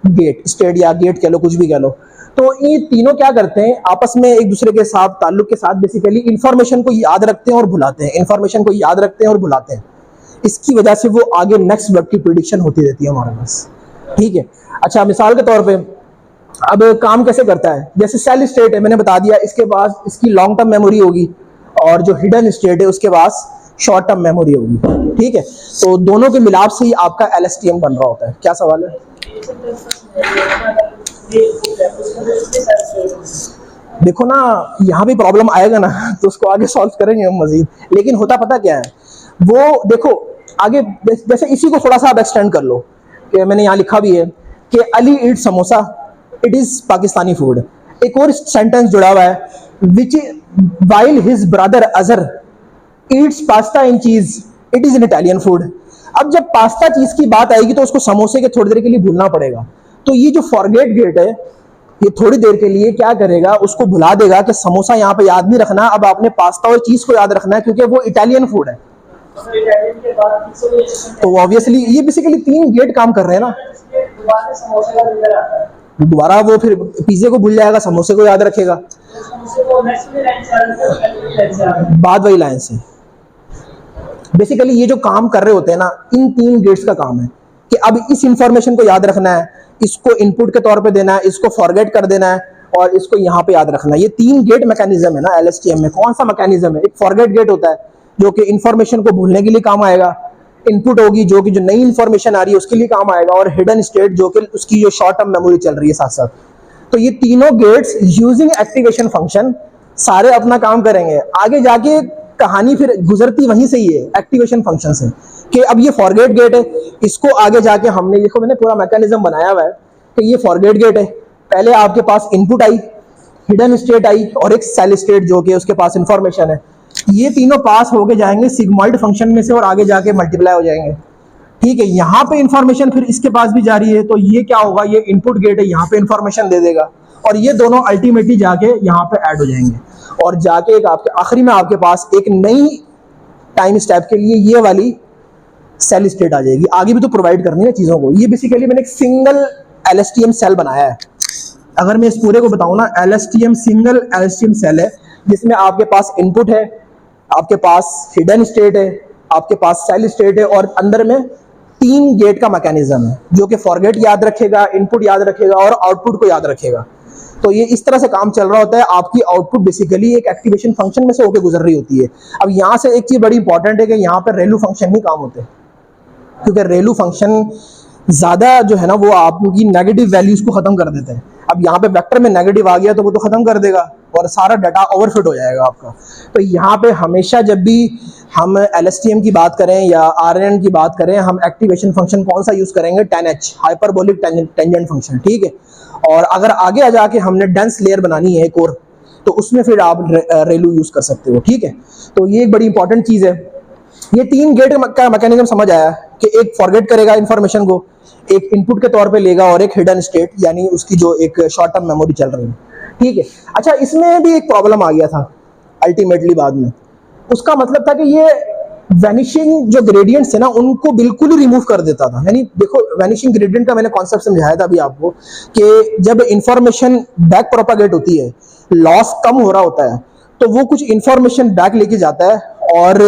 गेट, स्टेट या गेट कह लो, कुछ भी कह लो। तो ये तीनों क्या करते हैं, आपस में एक दूसरे के साथ ताल्लुक के साथ बेसिकली इंफॉर्मेशन को याद रखते हैं और भुलाते हैं, इंफॉर्मेशन को याद रखते हैं और भुलाते हैं। इसकी वजह से वो आगे नेक्स्ट वर्ड की प्रिडिक्शन होती रहती है हमारे पास, ठीक है। अच्छा, मिसाल के तौर पे अब काम कैसे करता है, जैसे सेल स्टेट है, मैंने बता दिया, इसके पास इसकी लॉन्ग टर्म मेमोरी होगी, और जो हिडन स्टेट है उसके पास शॉर्ट टर्म मेमोरी होगी, ठीक है। तो दोनों के मिलाप से ही आपका LSTM बन रहा होता है। क्या सवाल है? देखो ना, यहाँ भी प्रॉब्लम आएगा ना, तो उसको आगे सॉल्व करेंगे हम मजीद। लेकिन होता पता क्या है, वो देखो आगे, जैसे इसी को थोड़ा सा आप एक्सटेंड कर लो, कि मैंने यहाँ लिखा भी है कि Ali eat samosa, it is Pakistani food. एक और सेंटेंस जुड़ा हुआ है, which while his brother Azhar eats pasta in cheese, it is an Italian food. अब जब पास्ता चीज की बात आएगी तो उसको समोसे के थोड़ी देर के लिए भूलना पड़ेगा। तो ये जो फॉरगेट गेट है, ये थोड़ी देर के लिए क्या करेगा, उसको भुला देगा कि समोसा यहाँ पे याद नहीं रखना, अब आपने पास्ता और चीज को याद रखना है क्योंकि वो इटालियन फूड है। तो ऑब्वियसली ये बेसिकली 3 गेट काम कर रहे हैं ना। दोबारा वो फिर पिज्जे को भूल जाएगा, समोसे को याद रखेगा, बाद वही लाइन से। बेसिकली ये जो काम कर रहे होते हैं ना, इन 3 गेट्स का काम है कि अब इस इंफॉर्मेशन को याद रखना है, इसको इनपुट के तौर पे देना है, इसको फॉरगेट कर देना है, और इसको यहाँ पे याद रखना है। ये 3 गेट मैकेनिज्म है ना LSTM में। कौन सा मैकेनिज्म है? एक फॉरगेट गेट होता है जो कि इंफॉर्मेशन को भूलने के लिए काम आएगा, इनपुट होगी जो कि जो नई इंफॉर्मेशन आ रही है उसके लिए काम आएगा, और हिडन स्टेट जो कि उसकी जो शॉर्ट टर्म मेमोरी चल रही है साथ साथ। तो ये तीनों गेट्स यूजिंग एक्टिवेशन फंक्शन सारे अपना काम करेंगे। आगे जाके कहानी फिर गुजरती वहीं से ही है, एक्टिवेशन फंक्शन से, कि अब ये फॉरगेट गेट है, इसको आगे जाके हमने, देखो मैंने पूरा मैकेनिज्म बनाया हुआ है कि ये फॉरगेट गेट है। पहले आपके पास इनपुट आई, हिडन स्टेट आई, और एक सेल स्टेट जो कि उसके पास इंफॉर्मेशन है। ये तीनों पास होके जाएंगे सिग्मॉइड फंक्शन में से और आगे जाके मल्टीप्लाई हो जाएंगे, ठीक है। यहाँ पे इंफॉर्मेशन फिर इसके पास भी जा रही है, तो ये क्या होगा, ये इनपुट गेट है, यहाँ पे इंफॉर्मेशन दे देगा, और ये दोनों अल्टीमेटली जाके यहाँ पे ऐड हो जाएंगे, और जाके एक आपके आखिरी में आपके पास एक नई टाइम स्टेप के लिए ये वाली सेल स्टेट आ जाएगी। आगे भी तो प्रोवाइड करनी है चीज़ों को। ये बेसिकली मैंने एक सिंगल LSTM सेल बनाया है। अगर मैं इस पूरे को बताऊँ ना, LSTM सिंगल LSTM सेल है जिसमें आपके पास इनपुट है, आपके पास हिडन स्टेट है, आपके पास सेल स्टेट है, और अंदर में 3 गेट का मैकेनिज्म है जो कि फॉरगेट याद रखेगा, इनपुट याद रखेगा, और आउटपुट को याद रखेगा। तो ये इस तरह से काम चल रहा होता है। आपकी आउटपुट बेसिकली एक एक्टिवेशन फंक्शन में से होकर गुजर रही होती है। अब यहाँ से एक चीज़ बड़ी इंपॉर्टेंट है कि यहाँ पर रेलू फंक्शन नहीं काम होते, क्योंकि रेलू फंक्शन ज़्यादा जो है ना वो आपकी नेगेटिव वैल्यूज को ख़त्म कर देते हैं। अब यहाँ पे वेक्टर में नेगेटिव आ गया तो वो तो ख़त्म कर देगा और सारा डाटा ओवरफिट हो जाएगा आपका। तो यहाँ पे हमेशा जब भी हम LSTM की बात करें या RNN की बात करें, हम एक्टिवेशन फंक्शन कौन सा यूज़ करेंगे? 10H, हाइपरबोलिक टेंजेंट फंक्शन, ठीक है। और अगर आगे आ जाके हमने डेंस लेयर बनानी है एक और, तो उसमें फिर आप रेलू यूज़ कर सकते हो, ठीक है। तो ये एक बड़ी इंपॉर्टेंट चीज़ है। ये 3 गेट का मैकेनिज्म समझ आया कि एक फॉरगेट करेगा इंफॉर्मेशन को, एक इनपुट के तौर पे लेगा, और एक हिडन स्टेट यानी उसकी जो एक शॉर्ट टर्म मेमोरी चल रही है, ठीक है। अच्छा, इसमें भी एक प्रॉब्लम आ गया था अल्टीमेटली बाद में। उसका मतलब था कि ये वैनिशिंग जो ग्रेडियंट्स है ना उनको बिल्कुल ही रिमूव कर देता था। यानी देखो, वैनिशिंग ग्रेडियंट का मैंने कॉन्सेप्ट समझाया था अभी आपको कि जब इंफॉर्मेशन बैक प्रोपागेट होती है, लॉस कम हो रहा होता है, तो वो कुछ इंफॉर्मेशन बैक लेके जाता है और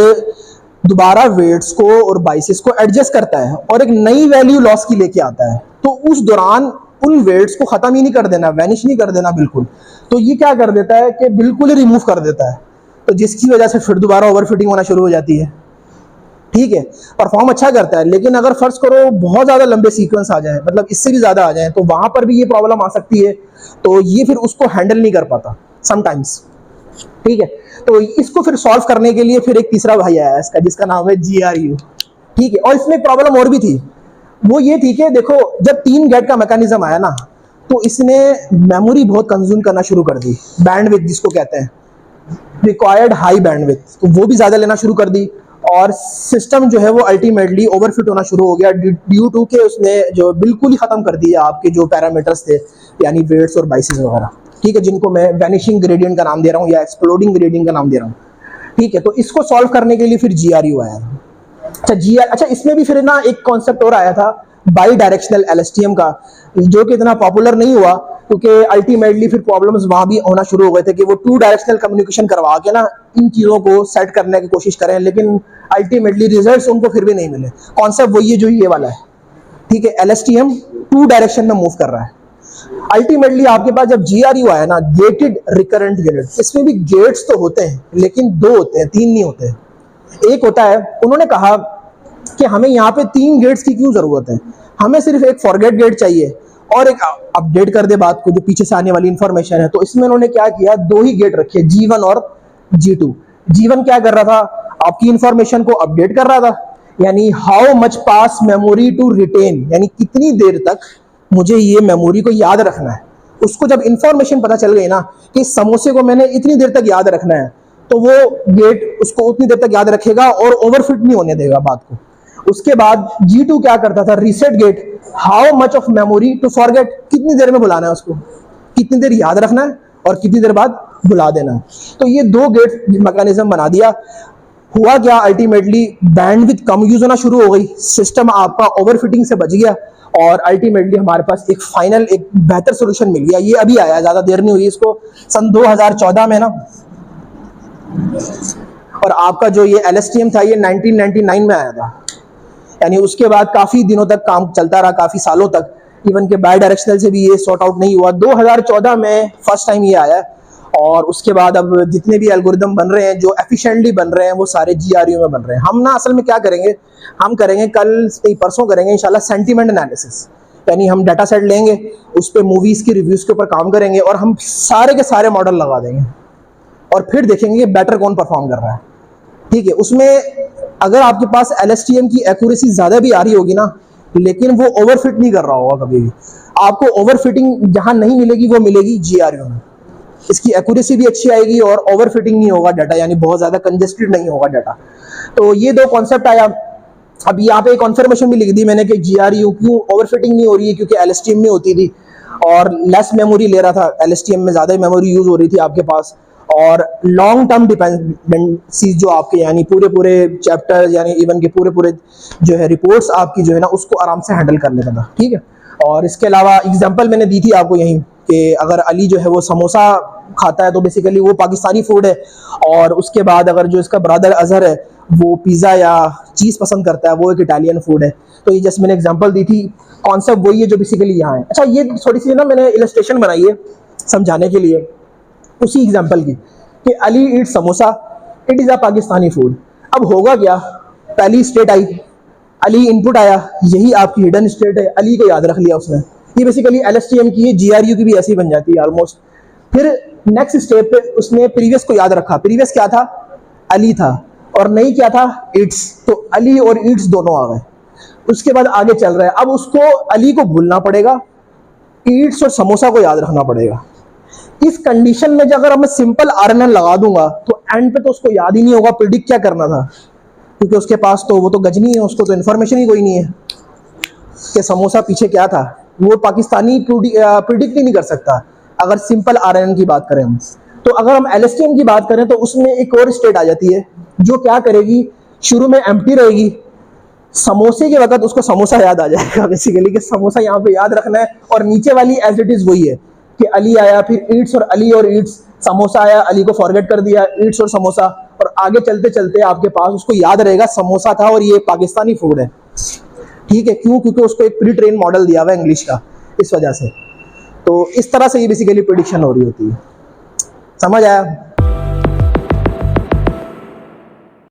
दोबारा वेट्स को और बाइसेस को एडजस्ट करता है और एक नई वैल्यू लॉस की लेके आता है। तो उस दौरान उन वेट्स को खत्म ही नहीं कर देना, वैनिश नहीं कर देना बिल्कुल। तो ये क्या कर देता है कि बिल्कुल ही रिमूव कर देता है, तो जिसकी वजह से फिर दोबारा ओवरफिटिंग होना शुरू हो जाती है, ठीक है। परफॉर्म अच्छा करता है, लेकिन अगर फर्ज करो बहुत ज़्यादा लंबे सीक्वेंस आ जाए, मतलब इससे भी ज़्यादा आ जाए, तो वहाँ पर भी ये प्रॉब्लम आ सकती है। तो ये फिर उसको हैंडल नहीं कर पाता समटाइम्स, ठीक है। तो इसको फिर सॉल्व करने के लिए फिर एक तीसरा भाई आया इसका, जिसका नाम है GRU, ठीक है। और इसमें एक प्रॉब्लम और भी थी, वो ये थी कि देखो जब 3 गेट का मैकेनिज्म आया ना, तो इसने मेमोरी बहुत कंज्यूम करना शुरू कर दी, बैंडविड्थ जिसको कहते हैं, रिक्वायर्ड हाई बैंडविड्थ, तो वो भी ज़्यादा लेना शुरू कर दी। और सिस्टम जो है वो अल्टीमेटली ओवरफिट होना शुरू हो गया ड्यू टू के उसने जो बिल्कुल ही ख़त्म कर दिया आपके जो पैरामीटर्स थे, यानी वेट्स और बाइसेस वगैरह, ठीक है, जिनको मैं वैनिशिंग ग्रेडियंट का नाम दे रहा हूँ या एक्सप्लोडिंग ग्रेडियंट का नाम दे रहा हूँ, ठीक है। तो इसको सॉल्व करने के लिए फिर GRU आया। अच्छा इसमें भी फिर ना एक कॉन्सेप्ट और आया था बाई डायरेक्शनल LSTM का, जो कि इतना पॉपुलर नहीं हुआ क्योंकि अल्टीमेटली फिर प्रॉब्लम्स वहां भी होना शुरू हो गए थे कि वो 2 डायरेक्शनल कम्युनिकेशन करवा के ना इन चीज़ों को सेट करने की कोशिश करें, लेकिन अल्टीमेटली रिजल्ट्स उनको फिर भी नहीं मिले। कॉन्सेप्ट वही है जो ये वाला है, ठीक है। LSTM 2 डायरेक्शन में मूव कर रहा है। अल्टीमेटली आपके पास जब GRU आया ना, गेटेड रिकरेंट यूनिट, इसमें भी गेट्स तो होते हैं लेकिन 2 होते हैं, 3 नहीं होते। एक होता है, उन्होंने कहा कि हमें यहाँ पे 3 गेट्स की क्यों जरूरत है, हमें सिर्फ एक फॉरगेट गेट चाहिए और एक अपडेट कर दे बात को जो पीछे से आने वाली इंफॉर्मेशन है। तो इसमें उन्होंने क्या किया, 2 ही गेट रखे, G1 और G2। G1 क्या कर रहा था, आपकी इंफॉर्मेशन को अपडेट कर रहा था, यानी how much pass memory to retain, यानी कितनी देर तक मुझे ये मेमोरी को याद रखना है। उसको जब इंफॉर्मेशन पता चल गई ना कि समोसे को मैंने इतनी देर तक याद रखना है, तो वो गेट उसको उतनी देर तक याद रखेगा और ओवरफिट नहीं होने देगा बात को। उसके बाद G2 क्या करता था, reset gate, how much of memory to forget, कितनी देर में भुलाना है उसको, कितनी देर याद रखना है और कितनी देर बाद भुला देना है। तो ये 2 गेट मैकेनिज्म बना दिया। हुआ क्या, अल्टीमेटली बैंडविड्थ कम यूज होना शुरू हो गई, सिस्टम आपका ओवरफिटिंग से बच गया और अल्टीमेटली हमारे पास एक फाइनल एक बेहतर सोल्यूशन मिल गया। ये अभी आया, ज्यादा देर नहीं हुई इसको, सन 2014 में ना। और आपका जो ये LSTM था ये 1999 में आया था, यानी उसके बाद काफी दिनों तक काम चलता रहा, काफी सालों तक, इवन के बाई डायरेक्शनल से भी ये सॉर्ट आउट नहीं हुआ। 2014 में फर्स्ट टाइम ये आया और उसके बाद अब जितने भी एल्गोरिदम बन रहे हैं जो एफिशिएंटली बन रहे हैं वो सारे GRU में बन रहे हैं। हम ना असल में क्या करेंगे, हम करेंगे कल परसों करेंगे इंशाल्लाह सेंटीमेंट एनालिसिस, यानी हम डाटा सेट लेंगे, उस पर मूवीज की रिव्यूज के ऊपर काम करेंगे और हम सारे के सारे मॉडल लगा देंगे और फिर देखेंगे बेटर कौन परफॉर्म कर रहा है, ठीक है। उसमें अगर आपके पास LSTM की एक्यूरेसी ज्यादा भी आ रही होगी ना, लेकिन वो ओवरफिट नहीं कर रहा होगा कभी भी, आपको ओवरफिटिंग जहां नहीं मिलेगी वो मिलेगी GRU में। इसकी एक्यूरेसी भी अच्छी आएगी और ओवरफिटिंग नहीं होगा डाटा, यानी बहुत ज्यादा कंजेस्टेड नहीं होगा डाटा। तो ये 2 कॉन्सेप्ट आया। अब यहाँ पे एक कॉन्फर्मेशन भी लिख दी मैंने कि GRU क्यों ओवरफिटिंग नहीं हो रही है, क्योंकि LSTM में होती थी और लेस मेमोरी ले रहा था, LSTM में ज्यादा मेमोरी यूज हो रही थी आपके पास, और लॉन्ग टर्म डिपेंडेंसीज जो आपके यानी पूरे चैप्टर यानी इवन के पूरे जो है रिपोर्ट्स आपकी जो है ना उसको आराम से हैंडल कर लेता था, ठीक है। और इसके अलावा एग्जांपल मैंने दी थी आपको यहीं कि अगर अली जो है वो समोसा खाता है तो बेसिकली वो पाकिस्तानी फूड है, और उसके बाद अगर जो इसका ब्रदर अजहर है वो पिज़्ज़ा या चीज़ पसंद करता है, वो एक इटालियन फूड है। तो ये जस्ट मैंने एग्जांपल दी थी, कॉन्सेप्ट वही है जो बेसिकली यहाँ है। अच्छा ये थोड़ी सी ना मैंने इलस्ट्रेशन बनाई है समझाने के लिए उसी एग्जांपल की कि Ali eat samosa, it is a Pakistani food. अब होगा क्या, पहली स्टेट आई, अली इनपुट आया, यही आपकी हिडन स्टेट है, अली को याद रख लिया उसने। ये बेसिकली LSTM की है, GRU की भी ऐसी बन जाती है ऑलमोस्ट। फिर नेक्स्ट स्टेप पे उसने प्रीवियस को याद रखा, प्रीवियस क्या था, अली था, और नहीं क्या था, ईट्स, तो अली और ईट्स दोनों आ गए। उसके बाद आगे चल रहा है, अब उसको अली को भूलना पड़ेगा, ईट्स और समोसा को याद रखना पड़ेगा। इस कंडीशन में अगर मैं सिंपल RNN लगा दूंगा तो एंड पे तो उसको याद ही नहीं होगा प्रिडिक्ट क्या करना था, क्योंकि उसके पास तो वो तो गजनी है, उसको तो इन्फॉर्मेशन ही कोई नहीं है कि समोसा पीछे क्या था। वो पाकिस्तानी प्रिडिक्ट ही नहीं कर सकता अगर सिंपल RNN की बात करें हम। तो अगर हम LSTM की बात करें तो उसमें एक और स्टेट आ जाती है जो क्या करेगी, शुरू में एम्प्टी रहेगी, समोसे के वक्त उसको समोसा याद आ जाएगा बेसिकली कि समोसा यहाँ पे याद रखना है, और नीचे वाली एज इट इज वही है कि अली आया, फिर ईट्स और अली और ईट्स, समोसा आया, अली को फॉरगेट कर दिया, ईट्स और समोसा, और आगे चलते चलते आपके पास उसको याद रहेगा समोसा था और ये पाकिस्तानी फूड है, ठीक है। क्यों, क्योंकि उसको एक प्री ट्रेन मॉडल दिया हुआ है इंग्लिश का, इस वजह से। तो इस तरह से ये बेसिकली प्रेडिक्शन हो रही होती है। समझ आया?